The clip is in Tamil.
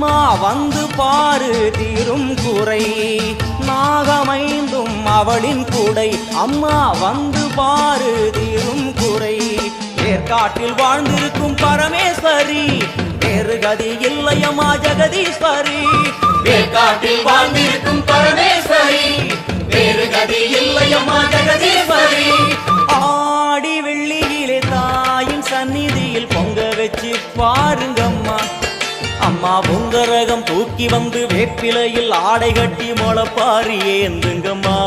அம்மா வந்து பாரு தீரும் குறை, நாகமைந்தும் அவளின் குடை. அம்மா வந்து பாரு தீரும் குறை. ஏற்காட்டில் வாழ்ந்திருக்கும் பரமேஸ்வரி, வேறு கதி இல்லையம்மா ஜெகதீஸ்வரி. ஏற்காட்டில் வாழ்ந்திருக்கும் பரமேஸ்வரி, வேறு கதி இல்லையம்மா ஜெகதீஸ்வரி. ஆடி வெள்ளியிலே தாயின் சந்நிதியில் பொங்க வச்சு பாருங்கம்மா. அம்மா பொங்கரகம் தூக்கி வந்து வேப்பிலையில் ஆடை கட்டி முளப்பாரி ஏந்துங்கம்மா.